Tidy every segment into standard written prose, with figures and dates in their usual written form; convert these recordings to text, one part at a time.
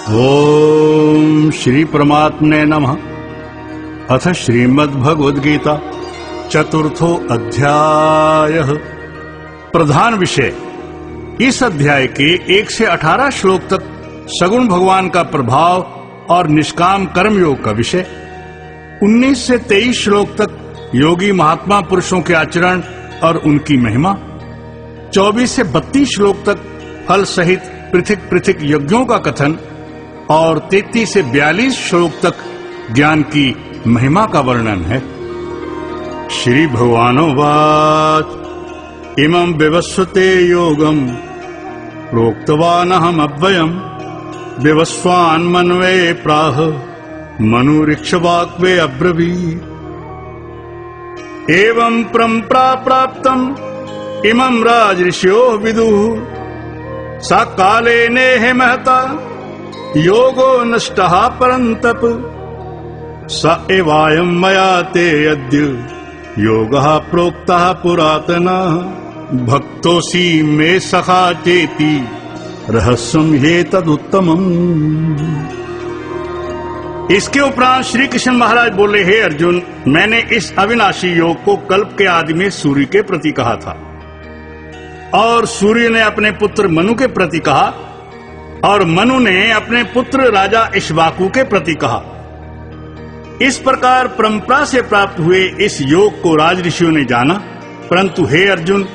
ओम श्री परमात्मने नमः। अथ श्रीमद्भगवद्गीता चतुर्थो अध्यायः। प्रधान विषय। इस अध्याय के 1 से 18 श्लोक तक सगुण भगवान का प्रभाव और निष्काम कर्म योग का विषय। 19 से 23 श्लोक तक योगी महात्मा पुरुषों के आचरण और उनकी महिमा। 24 से 32 श्लोक तक फल सहित पृथक पृथक यज्ञों का कथन और 33 से 42 श्लोक तक ज्ञान की महिमा का वर्णन है। श्री भगवानोवाच इमं विवस्वते योगम प्रोक्तवानहम अव्ययम विवस्वान् मन्वे प्राह मनुरिक्षवाक्वे अब्रवीत्। एवं परम्परा प्राप्तम् इमं राजऋषयो विदुः सा काले नेह महता योगो नष्टः परन्तप स एवायं मया ते अद्य योगः प्रोक्तः पुरातनः भक्तोऽसि मे सखा चेति रहस्यं ह्येतदुत्तमम्। इसके उपरांत श्री कृष्ण महाराज बोले, हे अर्जुन, मैंने इस अविनाशी योग को कल्प के आदि में सूर्य के प्रति कहा था और सूर्य ने अपने पुत्र मनु के प्रति कहा और मनु ने अपने पुत्र राजा इक्ष्वाकु के प्रति कहा। इस प्रकार परंपरा से प्राप्त हुए इस योग को राज ऋषियों ने जाना, परंतु हे अर्जुन,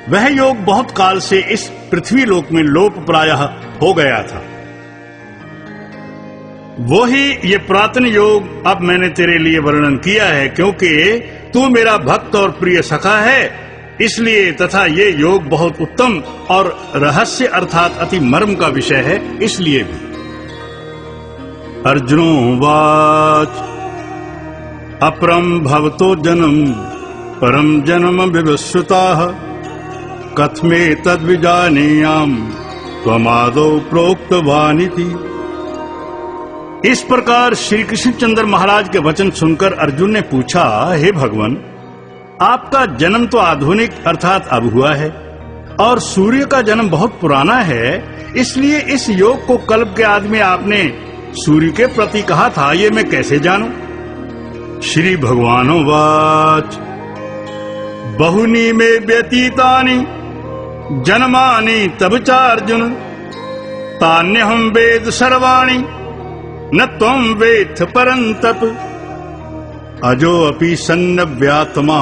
वह योग बहुत काल से इस पृथ्वी लोक में लोप प्रायः हो गया था। वो ही ये पुरातन योग अब मैंने तेरे लिए वर्णन किया है, क्योंकि तू मेरा भक्त और प्रिय सखा है, इसलिए तथा ये योग बहुत उत्तम और रहस्य अर्थात अति मर्म का विषय है, इसलिए भी। अर्जुनोवाच अपरम भवतो जन्म परम जन्म विवस्वताः कथमे तद्विजानीयाम त्वमादौ प्रोक्तवानिति। इस प्रकार श्री कृष्णचंद्र महाराज के वचन सुनकर अर्जुन ने पूछा, हे भगवान, आपका जन्म तो आधुनिक अर्थात अब हुआ है और सूर्य का जन्म बहुत पुराना है, इसलिए इस योग को कल्प के आदि में आपने सूर्य के प्रति कहा था, ये मैं कैसे जानूं? श्री भगवानोवाच बहुनी में व्यतीतानि जन्मानि तब चार्जुन तान्यहं वेद सर्वाणि न त्वं वेत्थ परन्तप अजो अपि सन्नव्यात्मा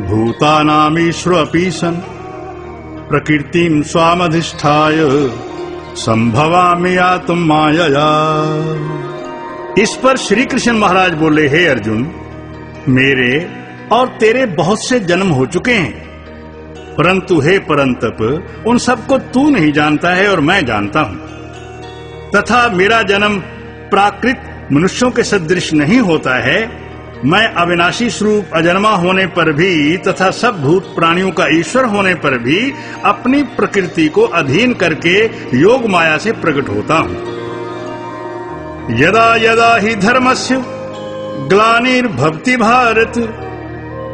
भूतानामीश्वर अपि सन् प्रकृतिं स्वामधिष्ठाय संभवामि आत्म मायया। इस पर श्री कृष्ण महाराज बोले, हे अर्जुन, मेरे और तेरे बहुत से जन्म हो चुके हैं, परंतु हे परंतप, उन सबको तू नहीं जानता है और मैं जानता हूं, तथा मेरा जन्म प्राकृत मनुष्यों के सदृश नहीं होता है। मैं अविनाशी स्वरूप अजन्मा होने पर भी तथा सब भूत प्राणियों का ईश्वर होने पर भी अपनी प्रकृति को अधीन करके योग माया से प्रकट होता हूँ। यदा यदा हि धर्मस्य ग्लानिर्भवति भारत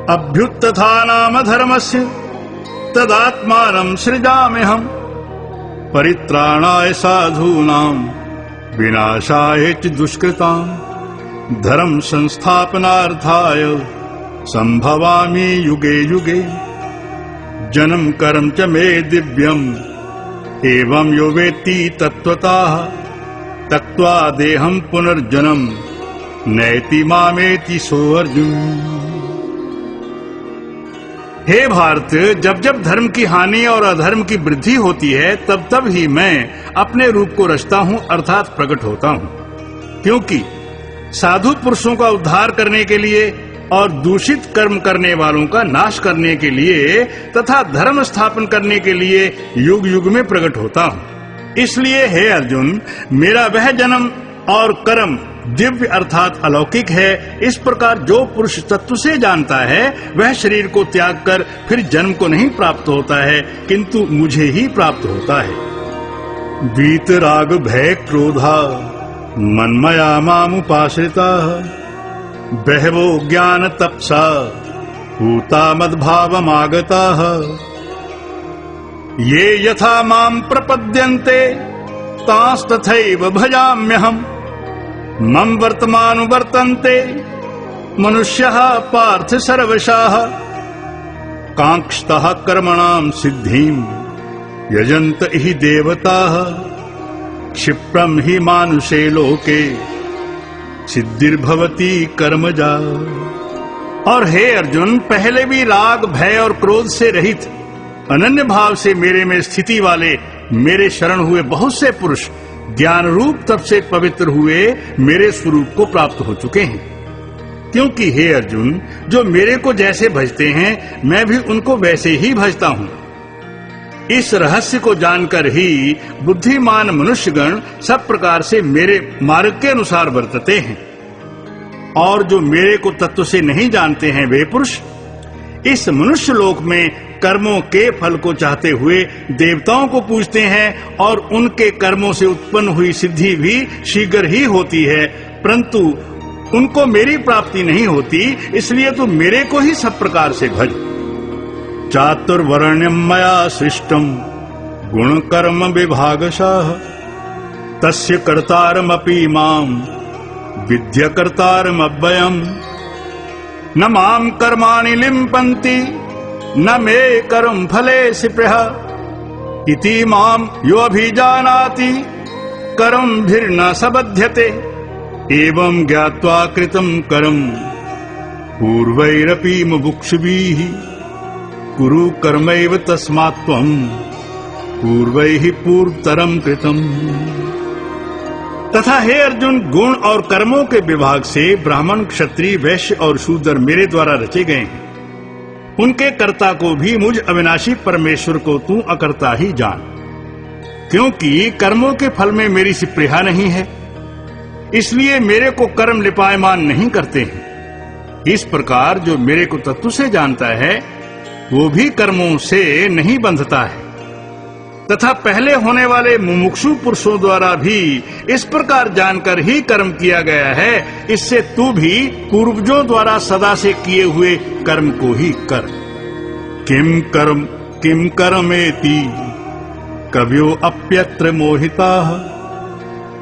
अभ्युत्थानाम धर्मस्य तदात्मानं सृजाम्यहम् परित्राणाय साधूनां विनाशाय च दुष्कृताम् धर्म संस्थापनार्थाय संभवामि युगे युगे जन्म कर्म च मे दिव्यम् एवं यो वेत्ति तत्त्वतः त्यक्त्वा देहं पुनर्जन्म नैति मामेति सो अर्जुन। हे भारत, जब जब धर्म की हानि और अधर्म की वृद्धि होती है, तब तब ही मैं अपने रूप को रचता हूँ अर्थात प्रकट होता हूँ, क्योंकि साधु पुरुषों का उद्धार करने के लिए और दूषित कर्म करने वालों का नाश करने के लिए तथा धर्म स्थापन करने के लिए युग युग में प्रकट होता हूँ। इसलिए हे अर्जुन, मेरा वह जन्म और कर्म दिव्य अर्थात अलौकिक है। इस प्रकार जो पुरुष तत्व से जानता है, वह शरीर को त्याग कर फिर जन्म को नहीं प्राप्त होता है, किंतु मुझे ही प्राप्त होता है। वीतराग भय क्रोधा मन्मया मामुपाश्रिताः बहवो ज्ञान तपसा पूता मद्भावमागताः ये यथा मां प्रपद्यन्ते तांस्तथैव भजाम्यहम् मम वर्तमानुवर्तन्ते मनुष्यः पार्थ सर्वशः कांक्षतः कर्मणां सिद्धिं यजन्त हि देवताः क्षिप्रम हि मानुषे लोके सिद्धिर्भवति कर्मजा। और हे अर्जुन, पहले भी राग, भय और क्रोध से रहित अनन्य भाव से मेरे में स्थिति वाले मेरे शरण हुए बहुत से पुरुष ज्ञान रूप तप से पवित्र हुए मेरे स्वरूप को प्राप्त हो चुके हैं। क्योंकि हे अर्जुन, जो मेरे को जैसे भजते हैं मैं भी उनको वैसे ही भजता हूँ। इस रहस्य को जानकर ही बुद्धिमान मनुष्यगण सब प्रकार से मेरे मार्ग के अनुसार वर्तते हैं। और जो मेरे को तत्व से नहीं जानते हैं वे पुरुष इस मनुष्य लोक में कर्मों के फल को चाहते हुए देवताओं को पूजते हैं और उनके कर्मों से उत्पन्न हुई सिद्धि भी शीघ्र ही होती है, परंतु उनको मेरी प्राप्ति नहीं होती। इसलिए तू मेरे को ही सब प्रकार से भज। चातुर्वर्ण्यम मया सृष्टम गुण कर्म विभागशः तस्य कर्तारमपि माम विद्य कर्तारमव्ययम् न माम कर्माणि लिम्पन्ति न मे कर्म फले स्पृहा इति माम यो अभिजानाति कर्मभिर्न सबध्यते एवं ज्ञात्वा कृतं कर्म पूर्वैरपि मुमुक्षुभिः कुरु कर्मैव तस्मात् त्वं पूर्वैः पूर्वतरं कृतम्। तथा हे अर्जुन, गुण और कर्मों के विभाग से ब्राह्मण, क्षत्रिय, वैश्य और शूद्र मेरे द्वारा रचे गए हैं। उनके कर्ता को भी मुझ अविनाशी परमेश्वर को तू अकर्ता ही जान, क्योंकि कर्मों के फल में मेरी स्पृहा नहीं है, इसलिए मेरे को कर्म लिपायमान नहीं करते हैं। इस प्रकार जो मेरे को तत्व से जानता है वो भी कर्मों से नहीं बंधता है। तथा पहले होने वाले मुमुक्षु पुरुषों द्वारा भी इस प्रकार जानकर ही कर्म किया गया है। इससे तू भी पूर्वजों द्वारा सदा से किए हुए कर्म को ही कर। किम कर्मेति कवयो अप्यत्र मोहिताः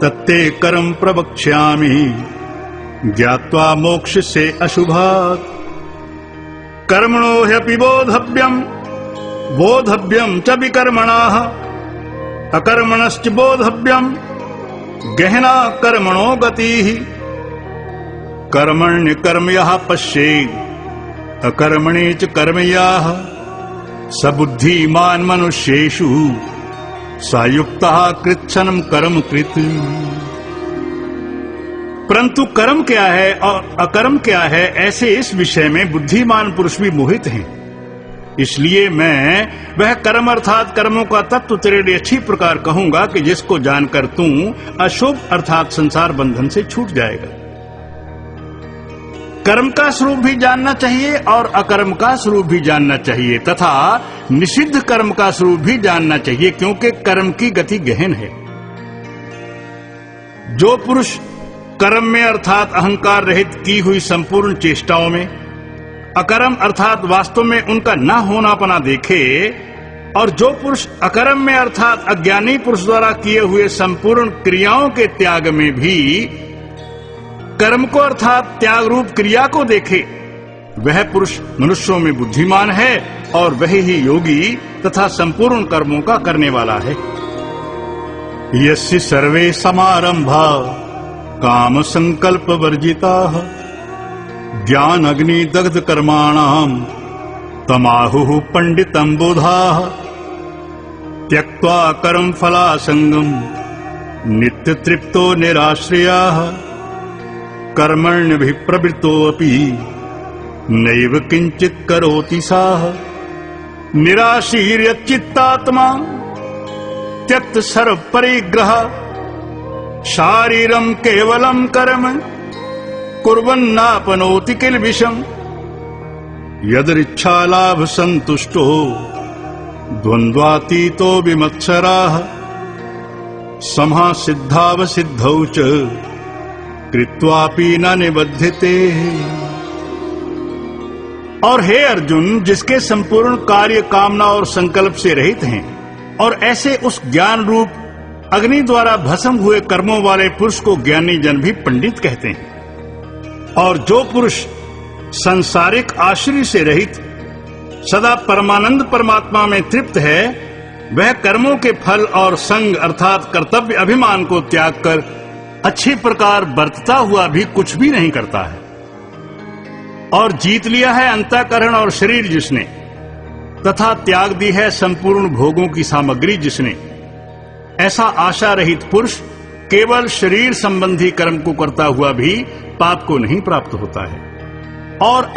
तत्ते कर्म प्रवक्ष्यामि ज्ञात्वा मोक्ष से अशुभात्। कर्मणो ह्यपि बोधव्यम च विकर्मणाः अकर्मणश्च बोधव्यम गहना कर्मणो गतिः। कर्मण्य कर्म यः पश्येत् अकर्मणे च कर्म यः स बुद्धिमान् मनुष्येषु स युक्तः कृच्छनं कर्म कृत्। परंतु कर्म क्या है और अकर्म क्या है, ऐसे इस विषय में बुद्धिमान पुरुष भी मोहित हैं। इसलिए मैं वह कर्म अर्थात कर्मों का तत्व तेरे लिए अच्छी प्रकार कहूंगा कि जिसको जानकर तू अशुभ अर्थात संसार बंधन से छूट जाएगा। कर्म का स्वरूप भी जानना चाहिए और अकर्म का स्वरूप भी जानना चाहिए तथा निषिद्ध कर्म का स्वरूप भी जानना चाहिए, क्योंकि कर्म की गति गहन है। जो पुरुष कर्म में अर्थात अहंकार रहित की हुई संपूर्ण चेष्टाओं में अकर्म अर्थात वास्तव में उनका न होनापना देखे, और जो पुरुष अकर्म में अर्थात अज्ञानी पुरुष द्वारा किए हुए संपूर्ण क्रियाओं के त्याग में भी कर्म को अर्थात त्याग रूप क्रिया को देखे, वह पुरुष मनुष्यों में बुद्धिमान है और वही ही योगी तथा संपूर्ण कर्मों का करने वाला है। यस्य सर्वे समारंभा काम संकल्प वर्जिताः ज्ञान अग्नि दग्ध कर्माणाम तमाहुः पंडितं बुधाः त्यक्त्वा कर्म फलासंगम नित्य तृप्तो निराश्रयाः कर्मण्यभिः प्रवृत्तोऽपि नैव किंचित् करोति सः निराशीर्यच्चित्तात्मा त्यक्त सर्व परिग्रह शारीरम केवलम कर्म कुर्वन्नापनोति किल्बिषम् यदृच्छा लाभ संतुष्टो द्वन्द्वातीतो विमत्सराः समः सिद्धावसिद्धौ च कृत्वापि न निबध्यते। और हे अर्जुन, जिसके संपूर्ण कार्य कामना और संकल्प से रहित हैं और ऐसे उस ज्ञान रूप अग्नि द्वारा भस्म हुए कर्मों वाले पुरुष को ज्ञानी जन भी पंडित कहते हैं। और जो पुरुष संसारिक आश्रय से रहित सदा परमानंद परमात्मा में तृप्त है, वह कर्मों के फल और संग अर्थात कर्तव्य अभिमान को त्याग कर अच्छी प्रकार बरतता हुआ भी कुछ भी नहीं करता है। और जीत लिया है अंतःकरण और शरीर जिसने, तथा त्याग दी है संपूर्ण भोगों की सामग्री जिसने, ऐसा आशा रहित पुरुष केवल शरीर संबंधी कर्म को करता हुआ भी पाप को नहीं प्राप्त होता है और